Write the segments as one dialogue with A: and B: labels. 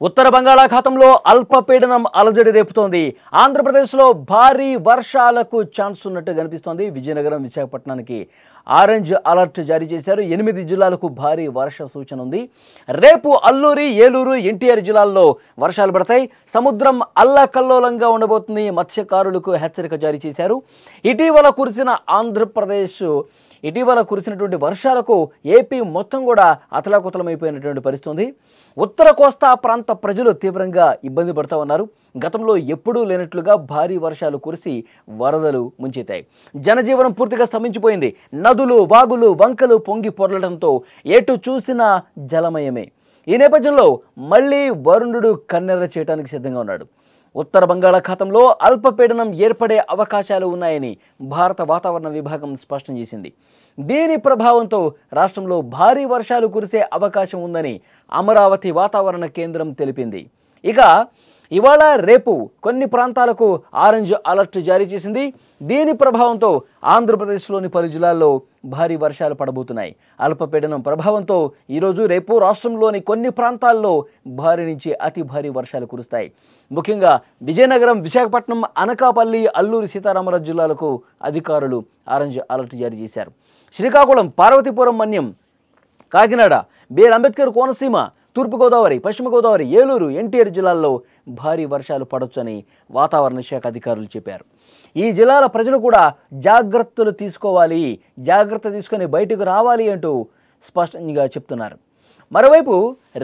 A: ఉత్తర బంగాళాఖాతంలో అల్పపీడనం అలజడి రేపుతోంది. ఆంధ్రప్రదేశ్లో భారీ వర్షాలకు ఛాన్స్ ఉన్నట్టు కనిపిస్తోంది. విజయనగరం, విశాఖపట్నానికి ఆరెంజ్ అలర్ట్ జారీ చేశారు. 8 జిల్లాలకు భారీ వర్ష సూచన ఉంది. రేపు అల్లూరి, ఏలూరు, ఎన్టీఆర్ జిల్లాల్లో వర్షాలు పడతాయి. సముద్రం అల్లకల్లోలంగా ఉండబోతుంది. మత్స్యకారులకు హెచ్చరిక జారీ చేశారు. ఇటీవల కురిసినటువంటి వర్షాలకు ఏపీ మొత్తం కూడా అతలాకుతలమైపోయినటువంటి పరిస్థితి. ఉత్తర కోస్తా ప్రాంత ప్రజలు తీవ్రంగా ఇబ్బంది పడుతూ ఉన్నారు. గతంలో ఎప్పుడూ లేనట్లుగా భారీ వర్షాలు కురిసి వరదలు ముంచెత్తాయి. జనజీవనం పూర్తిగా స్తంభించిపోయింది. నదులు, వాగులు, వంకలు పొంగి పొర్లడంతో ఎటు చూసినా జలమయమే. ఈ నేపథ్యంలో మళ్లీ వరుణుడు కన్నెర్ర చేయడానికి సిద్ధంగా ఉన్నాడు. ఉత్తర బంగాళాఖాతంలో అల్పపీడనం ఏర్పడే అవకాశాలు ఉన్నాయని భారత వాతావరణ విభాగం స్పష్టం చేసింది. దీని ప్రభావంతో రాష్ట్రంలో భారీ వర్షాలు కురిసే అవకాశం ఉందని అమరావతి వాతావరణ కేంద్రం తెలిపింది. ఇక ఇవాళ, రేపు కొన్ని ప్రాంతాలకు ఆరెంజ్ అలర్ట్ జారీ చేసింది. దీని ప్రభావంతో ఆంధ్రప్రదేశ్లోని పలు జిల్లాల్లో భారీ వర్షాలు పడబోతున్నాయి. అల్పపీడనం ప్రభావంతో ఈరోజు, రేపు రాష్ట్రంలోని కొన్ని ప్రాంతాల్లో భారీ నుంచి అతి భారీ వర్షాలు కురుస్తాయి. ముఖ్యంగా విజయనగరం, విశాఖపట్నం, అనకాపల్లి, అల్లూరి సీతారామరాజు జిల్లాలకు అధికారులు ఆరెంజ్ అలర్ట్ జారీ చేశారు. శ్రీకాకుళం, పార్వతీపురం, మన్యం, కాకినాడ, బి.ఆర్. అంబేద్కర్ కోనసీమ, తూర్పుగోదావరి, పశ్చిమ గోదావరి, ఏలూరు, ఎన్టీఆర్ జిల్లాల్లో భారీ వర్షాలు పడొచ్చని వాతావరణ శాఖ అధికారులు చెప్పారు. ఈ జిల్లాల ప్రజలు కూడా జాగ్రత్తలు తీసుకోవాలి, జాగ్రత్త తీసుకొని బయటకు రావాలి అంటూ స్పష్టంగా చెప్తున్నారు. మరోవైపు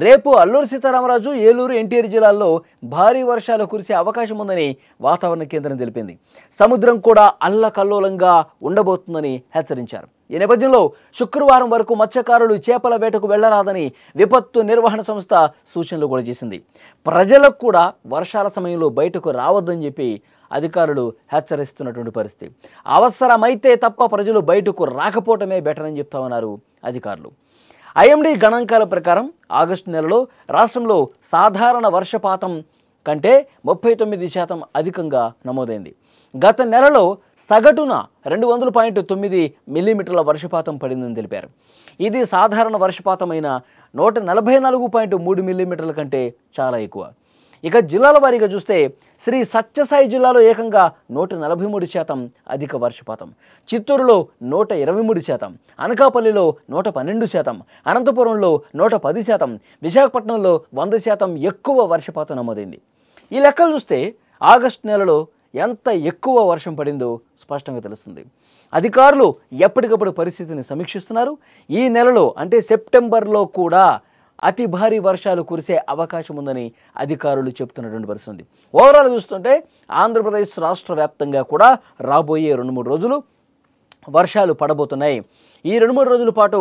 A: రేపు అల్లూరి సీతారామరాజు, ఏలూరు, ఎన్టీఆర్ జిల్లాల్లో భారీ వర్షాలు కురిసే అవకాశం ఉందని వాతావరణ కేంద్రం తెలిపింది. సముద్రం కూడా అల్లకల్లోలంగా ఉండబోతుందని హెచ్చరించారు. ఈ నేపథ్యంలో శుక్రవారం వరకు మత్స్యకారులు చేపల వేటకు వెళ్లరాదని విపత్తు నిర్వహణ సంస్థ సూచనలు కూడా చేసింది. ప్రజలకు కూడా వర్షాల సమయంలో బయటకు రావద్దని చెప్పి అధికారులు హెచ్చరిస్తున్నటువంటి పరిస్థితి. అవసరమైతే తప్ప ప్రజలు బయటకు రాకపోవటమే బెటర్ అని చెప్తా ఉన్నారు అధికారులు. ఐఎండీ గణాంకాల ప్రకారం ఆగస్టు నెలలో రాష్ట్రంలో సాధారణ వర్షపాతం కంటే 39% అధికంగా నమోదైంది. గత నెలలో సగటున 200.9 మిల్లీమీటర్ల వర్షపాతం పడిందని తెలిపారు. ఇది సాధారణ వర్షపాతమైన 144.3 మిల్లీమీటర్ల కంటే చాలా ఎక్కువ. ఇక జిల్లాల వారీగా చూస్తే శ్రీ సత్యసాయి జిల్లాలో ఏకంగా 143% అధిక వర్షపాతం, చిత్తూరులో 123%, అనకాపల్లిలో 112%, అనంతపురంలో 110%, విశాఖపట్నంలో 100% ఎక్కువ వర్షపాతం నమోదైంది. ఈ లెక్కలు చూస్తే ఆగస్టు నెలలో ఎంత ఎక్కువ వర్షం పడిందో స్పష్టంగా తెలుస్తుంది. అధికారులు ఎప్పటికప్పుడు పరిస్థితిని సమీక్షిస్తున్నారు. ఈ నెలలో అంటే సెప్టెంబర్లో కూడా అతి భారీ వర్షాలు కురిసే అవకాశం ఉందని అధికారులు చెప్తున్నటువంటి పరిస్థితి. ఓవరాల్ చూస్తుంటే ఆంధ్రప్రదేశ్ రాష్ట్ర వ్యాప్తంగా కూడా రాబోయే 2-3 రోజులు వర్షాలు పడబోతున్నాయి. ఈ 2-3 రోజుల పాటు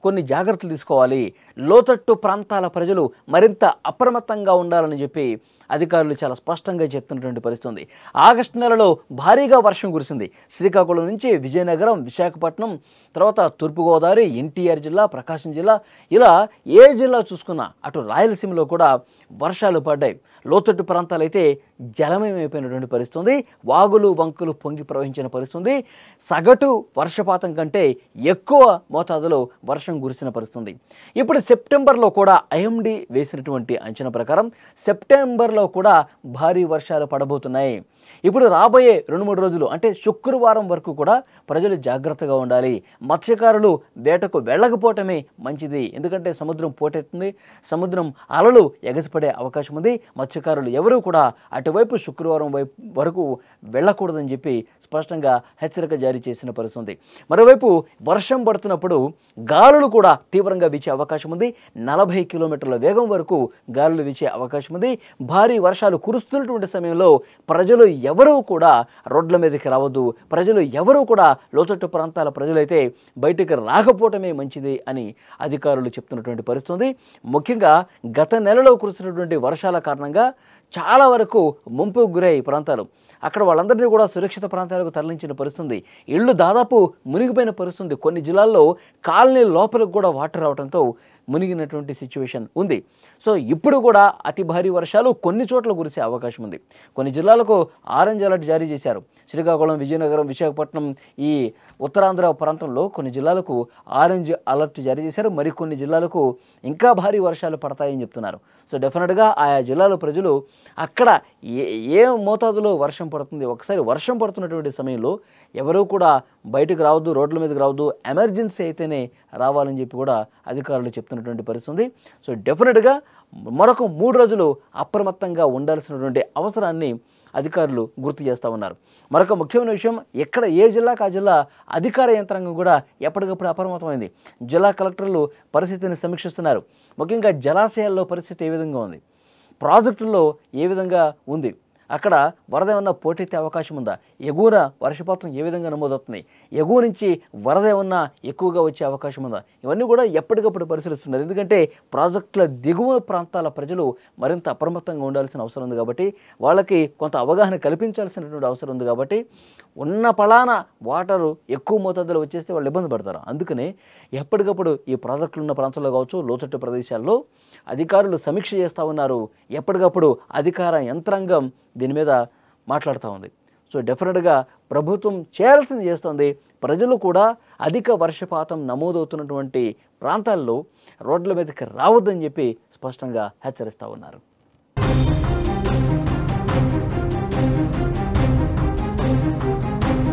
A: కొన్ని జాగ్రత్తలు తీసుకోవాలి. లోతట్టు ప్రాంతాల ప్రజలు మరింత అప్రమత్తంగా ఉండాలని చెప్పి అధికారులు చాలా స్పష్టంగా చెప్తున్నటువంటి పరిస్థితి. ఆగస్టు నెలలో భారీగా వర్షం కురిసింది. శ్రీకాకుళం నుంచి విజయనగరం, విశాఖపట్నం, తర్వాత తూర్పుగోదావరి, ఎన్టీఆర్ జిల్లా, ప్రకాశం జిల్లా, ఇలా ఏ జిల్లా చూసుకున్నా అటు రాయలసీమలో కూడా వర్షాలు పడ్డాయి. లోతట్టు ప్రాంతాలు అయితే జలమయమైపోయినటువంటి పరిస్థితి. వాగులు, వంకులు పొంగి ప్రవహించిన పరిస్థితి. సగటు వర్షపాతం కంటే ఎక్కువ మోతాదులో వర్షం కురిసిన పరిస్థితి. ఇప్పుడు సెప్టెంబర్లో కూడా ఐఎండీ వేసినటువంటి అంచనా ప్రకారం సెప్టెంబర్లో కూడా భారీ వర్షాలు పడబోతున్నాయి. ఇప్పుడు రాబోయే 2-3 రోజులు అంటే శుక్రవారం వరకు కూడా ప్రజలు జాగ్రత్తగా ఉండాలి. మత్స్యకారులు వేటకు వెళ్ళకపోవటమే మంచిది. ఎందుకంటే సముద్రం పోటెత్తుంది, సముద్రం అలలు ఎగసిపడే అవకాశం ఉంది. మత్స్యకారులు ఎవరూ కూడా అటువైపు శుక్రవారం వరకు వెళ్ళకూడదని చెప్పి స్పష్టంగా హెచ్చరిక జారీ చేసిన పరిస్థితి. మరోవైపు వర్షం పడుతున్నప్పుడు గాలులు కూడా తీవ్రంగా వీచే అవకాశం ఉంది. 40 కిలోమీటర్ల వేగం వరకు గాలులు వీచే అవకాశం ఉంది. భారీ వర్షాలు కురుస్తున్నటువంటి సమయంలో ప్రజలు ఎవరూ కూడా రోడ్ల మీదకి రావద్దు. ప్రజలు ఎవరూ కూడా లోతట్టు ప్రాంతాల ప్రజలైతే బయటికి రాకపోవటమే మంచిది అని అధికారులు చెప్తున్నటువంటి పరిస్థితి. ముఖ్యంగా గత నెలలో కురిసినటువంటి వర్షాల కారణంగా చాలా వరకు ముంపుకు గురై ప్రాంతాలు, అక్కడ వాళ్ళందరినీ కూడా సురక్షిత ప్రాంతాలకు తరలించిన పరిస్థితి. ఇళ్ళు దాదాపు మునిగిపోయిన పరిస్థితి. కొన్ని జిల్లాల్లో కాలనీ లోపలికి కూడా వాటర్ రావడంతో మునిగినటువంటి సిచ్యువేషన్ ఉంది. సో ఇప్పుడు కూడా అతి భారీ వర్షాలు కొన్ని చోట్ల కురిసే అవకాశం ఉంది. కొన్ని జిల్లాలకు ఆరెంజ్ అలర్ట్ జారీ చేశారు. శ్రీకాకుళం, విజయనగరం, విశాఖపట్నం, ఈ ఉత్తరాంధ్ర ప్రాంతంలో కొన్ని జిల్లాలకు ఆరెంజ్ అలర్ట్ జారీ చేశారు. మరికొన్ని జిల్లాలకు ఇంకా భారీ వర్షాలు పడతాయని చెప్తున్నారు. సో డెఫినెట్గా ఆయా జిల్లాల ప్రజలు అక్కడ ఏ మోతాదులో వర్షం పడుతుంది, ఒకసారి వర్షం పడుతున్నటువంటి సమయంలో ఎవరూ కూడా బయటకు రావద్దు, రోడ్ల మీదకి రావద్దు, ఎమర్జెన్సీ అయితేనే రావాలని చెప్పి కూడా అధికారులు చెప్తున్నటువంటి పరిస్థితి ఉంది. సో డెఫినెట్గా మరొక 3 రోజులు అప్రమత్తంగా ఉండాల్సినటువంటి అవసరాన్ని అధికారులు గుర్తు చేస్తూ ఉన్నారు. మరొక ముఖ్యమైన విషయం, ఎక్కడ ఏ జిల్లాకు ఆ జిల్లా అధికార యంత్రాంగం కూడా ఎప్పటికప్పుడు అప్రమత్తమైంది. జిల్లా కలెక్టర్లు పరిస్థితిని సమీక్షిస్తున్నారు. ముఖ్యంగా జలాశయాల్లో పరిస్థితి ఏ విధంగా ఉంది, ప్రాజెక్టుల్లో ఏ విధంగా ఉంది, అక్కడ వరద ఏమన్నా పోటెత్తే అవకాశం ఉందా, ఎగువన వర్షపాతం ఏ విధంగా నమోదవుతుంది, ఎగువ నుంచి వరద ఏమన్నా ఎక్కువగా వచ్చే అవకాశం ఉందా, ఇవన్నీ కూడా ఎప్పటికప్పుడు పరిశీలిస్తున్నారు. ఎందుకంటే ప్రాజెక్టుల దిగువ ప్రాంతాల ప్రజలు మరింత అప్రమత్తంగా ఉండాల్సిన అవసరం ఉంది కాబట్టి, వాళ్ళకి కొంత అవగాహన కల్పించాల్సినటువంటి అవసరం ఉంది కాబట్టి, ఉన్న పలానా వాటరు ఎక్కువ మోతాదులో వచ్చేస్తే వాళ్ళు ఇబ్బంది పడతారు. అందుకనే ఎప్పటికప్పుడు ఈ ప్రాజెక్టులు ఉన్న ప్రాంతాల్లో కావచ్చు, లోతట్టు ప్రదేశాల్లో అధికారులు సమీక్ష చేస్తూ ఉన్నారు. ఎప్పటికప్పుడు అధికార యంత్రాంగం దీని మీద మాట్లాడుతూ ఉంది. సో డెఫినెట్గా ప్రభుత్వం చేయాల్సింది చేస్తుంది. ప్రజలు కూడా అధిక వర్షపాతం నమోదవుతున్నటువంటి ప్రాంతాల్లో రోడ్ల మీదకి రావద్దని చెప్పి స్పష్టంగా హెచ్చరిస్తూ ఉన్నారు.